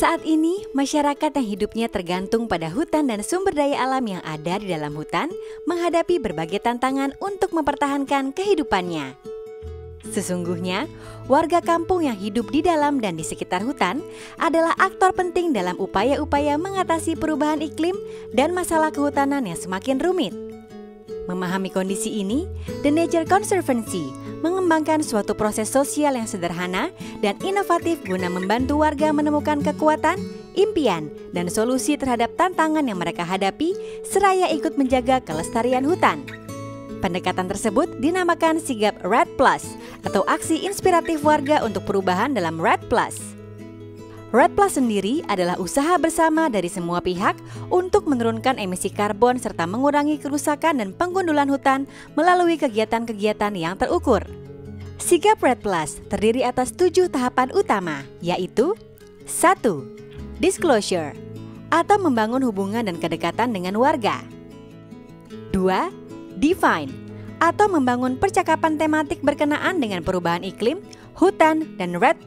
Saat ini, masyarakat yang hidupnya tergantung pada hutan dan sumber daya alam yang ada di dalam hutan menghadapi berbagai tantangan untuk mempertahankan kehidupannya. Sesungguhnya, warga kampung yang hidup di dalam dan di sekitar hutan adalah aktor penting dalam upaya-upaya mengatasi perubahan iklim dan masalah kehutanan yang semakin rumit. Memahami kondisi ini, The Nature Conservancy mengembangkan suatu proses sosial yang sederhana dan inovatif guna membantu warga menemukan kekuatan, impian, dan solusi terhadap tantangan yang mereka hadapi seraya ikut menjaga kelestarian hutan. Pendekatan tersebut dinamakan sigap REDD+ atau Aksi Inspiratif Warga untuk Perubahan dalam REDD+. REDD+ sendiri adalah usaha bersama dari semua pihak untuk menurunkan emisi karbon serta mengurangi kerusakan dan penggundulan hutan melalui kegiatan-kegiatan yang terukur. Sigap REDD+ terdiri atas 7 tahapan utama, yaitu 1. Disclosure atau membangun hubungan dan kedekatan dengan warga. 2. Define atau membangun percakapan tematik berkenaan dengan perubahan iklim, hutan, dan REDD+.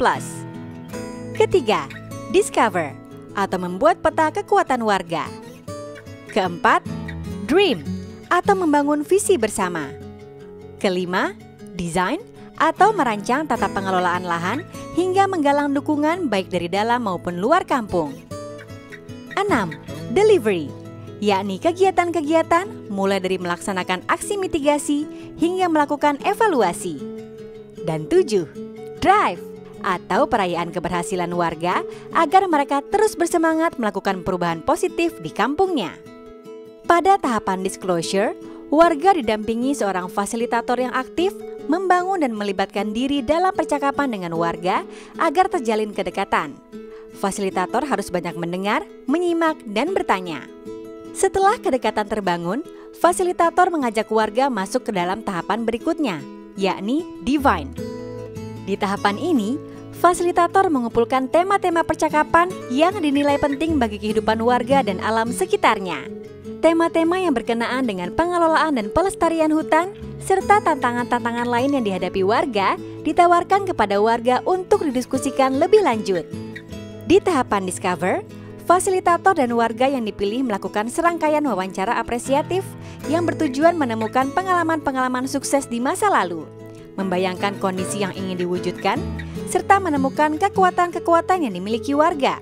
Ketiga, discover atau membuat peta kekuatan warga. Keempat, dream atau membangun visi bersama. Kelima, design atau merancang tata pengelolaan lahan hingga menggalang dukungan baik dari dalam maupun luar kampung. 6. Delivery, yakni kegiatan-kegiatan mulai dari melaksanakan aksi mitigasi hingga melakukan evaluasi. Dan 7. Drive atau perayaan keberhasilan warga agar mereka terus bersemangat melakukan perubahan positif di kampungnya. Pada tahapan disclosure, warga didampingi seorang fasilitator yang aktif membangun dan melibatkan diri dalam percakapan dengan warga agar terjalin kedekatan. Fasilitator harus banyak mendengar, menyimak, dan bertanya. Setelah kedekatan terbangun, fasilitator mengajak warga masuk ke dalam tahapan berikutnya, yakni divine. Di tahapan ini, fasilitator mengumpulkan tema-tema percakapan yang dinilai penting bagi kehidupan warga dan alam sekitarnya. Tema-tema yang berkenaan dengan pengelolaan dan pelestarian hutan, serta tantangan-tantangan lain yang dihadapi warga, ditawarkan kepada warga untuk didiskusikan lebih lanjut. Di tahapan discover, fasilitator dan warga yang dipilih melakukan serangkaian wawancara apresiatif yang bertujuan menemukan pengalaman-pengalaman sukses di masa lalu, membayangkan kondisi yang ingin diwujudkan, serta menemukan kekuatan-kekuatan yang dimiliki warga.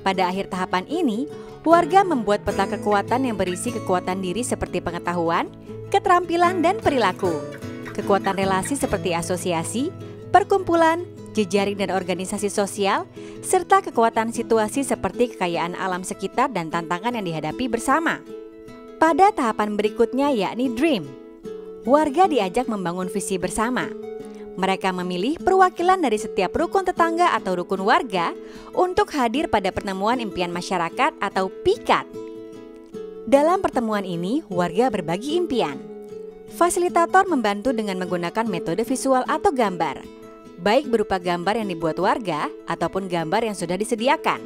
Pada akhir tahapan ini, warga membuat peta kekuatan yang berisi kekuatan diri seperti pengetahuan, keterampilan, dan perilaku, kekuatan relasi seperti asosiasi, perkumpulan, jejaring dan organisasi sosial, serta kekuatan situasi seperti kekayaan alam sekitar dan tantangan yang dihadapi bersama. Pada tahapan berikutnya yakni dream, warga diajak membangun visi bersama. Mereka memilih perwakilan dari setiap rukun tetangga atau rukun warga untuk hadir pada pertemuan impian masyarakat atau PIKAT. Dalam pertemuan ini, warga berbagi impian. Fasilitator membantu dengan menggunakan metode visual atau gambar, baik berupa gambar yang dibuat warga ataupun gambar yang sudah disediakan.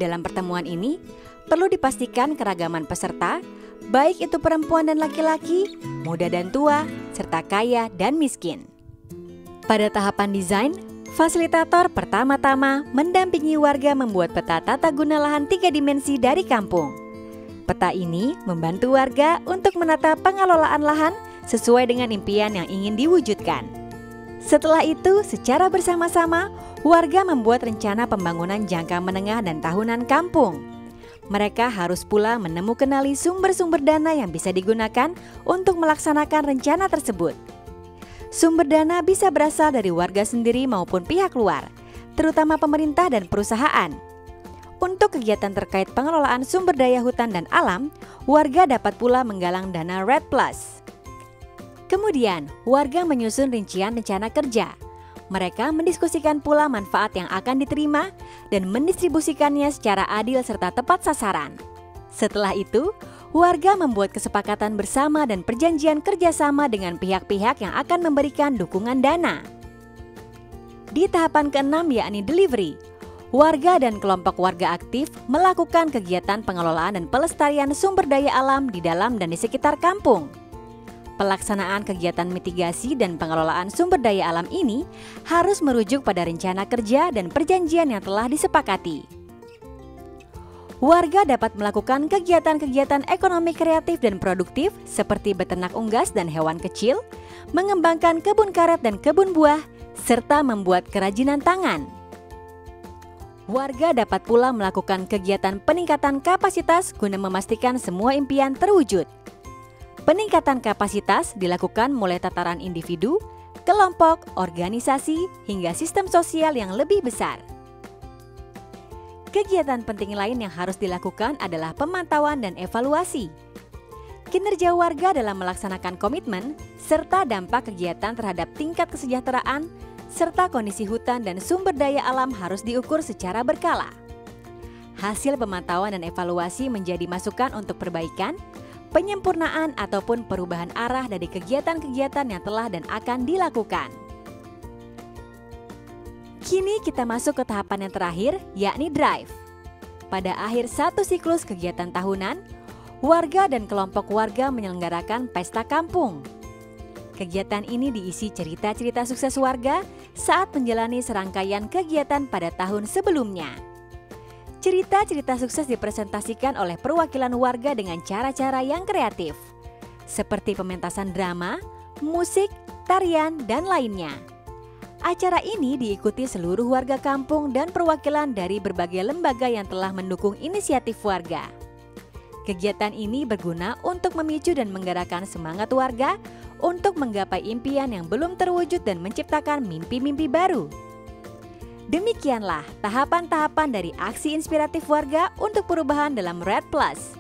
Dalam pertemuan ini, perlu dipastikan keragaman peserta, baik itu perempuan dan laki-laki, muda dan tua, serta kaya dan miskin. Pada tahapan desain, fasilitator pertama-tama mendampingi warga membuat peta tata guna lahan 3 dimensi dari kampung. Peta ini membantu warga untuk menata pengelolaan lahan sesuai dengan impian yang ingin diwujudkan. Setelah itu, secara bersama-sama, warga membuat rencana pembangunan jangka menengah dan tahunan kampung. Mereka harus pula kenali sumber-sumber dana yang bisa digunakan untuk melaksanakan rencana tersebut. Sumber dana bisa berasal dari warga sendiri maupun pihak luar, terutama pemerintah dan perusahaan. Untuk kegiatan terkait pengelolaan sumber daya hutan dan alam, warga dapat pula menggalang dana REDD+. Kemudian, warga menyusun rincian rencana kerja. Mereka mendiskusikan pula manfaat yang akan diterima dan mendistribusikannya secara adil serta tepat sasaran. Setelah itu, warga membuat kesepakatan bersama dan perjanjian kerjasama dengan pihak-pihak yang akan memberikan dukungan dana. Di tahapan ke-6 yakni delivery, warga dan kelompok warga aktif melakukan kegiatan pengelolaan dan pelestarian sumber daya alam di dalam dan di sekitar kampung. Pelaksanaan kegiatan mitigasi dan pengelolaan sumber daya alam ini harus merujuk pada rencana kerja dan perjanjian yang telah disepakati. Warga dapat melakukan kegiatan-kegiatan ekonomi kreatif dan produktif seperti beternak unggas dan hewan kecil, mengembangkan kebun karet dan kebun buah, serta membuat kerajinan tangan. Warga dapat pula melakukan kegiatan peningkatan kapasitas guna memastikan semua impian terwujud. Peningkatan kapasitas dilakukan mulai tataran individu, kelompok, organisasi, hingga sistem sosial yang lebih besar. Kegiatan penting lain yang harus dilakukan adalah pemantauan dan evaluasi. Kinerja warga dalam melaksanakan komitmen, serta dampak kegiatan terhadap tingkat kesejahteraan, serta kondisi hutan dan sumber daya alam harus diukur secara berkala. Hasil pemantauan dan evaluasi menjadi masukan untuk perbaikan, penyempurnaan ataupun perubahan arah dari kegiatan-kegiatan yang telah dan akan dilakukan. Kini kita masuk ke tahapan yang terakhir, yakni drive. Pada akhir satu siklus kegiatan tahunan, warga dan kelompok warga menyelenggarakan pesta kampung. Kegiatan ini diisi cerita-cerita sukses warga saat menjalani serangkaian kegiatan pada tahun sebelumnya. Cerita-cerita sukses dipresentasikan oleh perwakilan warga dengan cara-cara yang kreatif, seperti pementasan drama, musik, tarian, dan lainnya. Acara ini diikuti seluruh warga kampung dan perwakilan dari berbagai lembaga yang telah mendukung inisiatif warga. Kegiatan ini berguna untuk memicu dan menggerakkan semangat warga untuk menggapai impian yang belum terwujud dan menciptakan mimpi-mimpi baru. Demikianlah tahapan-tahapan dari aksi inspiratif warga untuk perubahan dalam Red Plus.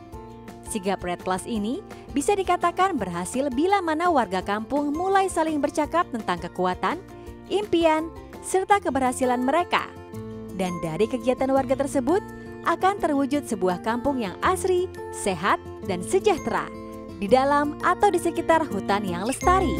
Sigap Red Plus ini bisa dikatakan berhasil bila mana warga kampung mulai saling bercakap tentang kekuatan, impian, serta keberhasilan mereka. Dan dari kegiatan warga tersebut akan terwujud sebuah kampung yang asri, sehat, dan sejahtera di dalam atau di sekitar hutan yang lestari.